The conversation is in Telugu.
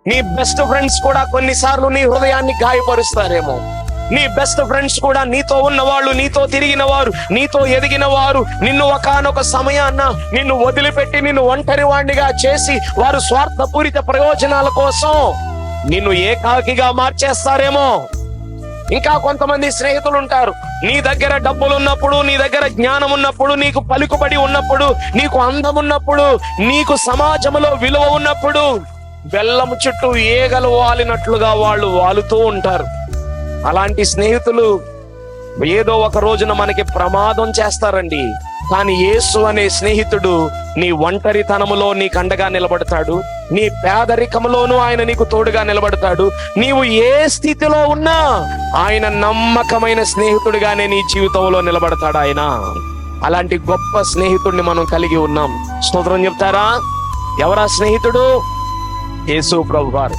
నీ బెస్ట్ ఫ్రెండ్స్ కూడా కొన్నిసార్లు నీ హృదయాన్ని గాయపరుస్తారేమో. నీ బెస్ట్ ఫ్రెండ్స్ కూడా నీతో ఉన్నవాళ్ళు, నీతో తిరిగిన వారు, నీతో ఎదిగిన వారు నిన్ను ఒకానొక సమయాన్న నిన్ను వదిలిపెట్టి నిన్ను ఒంటరి వాడిగా చేసి వారు స్వార్థపూరిత ప్రయోజనాల కోసం నిన్ను ఏకాకిగా మార్చేస్తారేమో. ఇంకా కొంతమంది స్నేహితులు ఉంటారు, నీ దగ్గర డబ్బులు ఉన్నప్పుడు, నీ దగ్గర జ్ఞానం ఉన్నప్పుడు, నీకు పలుకుబడి ఉన్నప్పుడు, నీకు అందం ఉన్నప్పుడు, నీకు సమాజంలో విలువ ఉన్నప్పుడు బెల్లం చుట్టూ ఏగలు వాలినట్లుగా వాళ్ళు వాలుతూ ఉంటారు. అలాంటి స్నేహితులు ఏదో ఒక రోజున మనకి ప్రమాదం చేస్తారండి. కానీ యేసు అనే స్నేహితుడు నీ ఒంటరితనములో నీకు అండగా నిలబడతాడు. నీ పేదరికములోనూ ఆయన నీకు తోడుగా నిలబడతాడు. నీవు ఏ స్థితిలో ఉన్నా ఆయన నమ్మకమైన స్నేహితుడిగానే నీ జీవితంలో నిలబడతాడు ఆయన. అలాంటి గొప్ప స్నేహితుడిని మనం కలిగి ఉన్నాం. స్తోత్రం చెప్తారా? ఎవరా స్నేహితుడు? యేసు ప్రభువారు.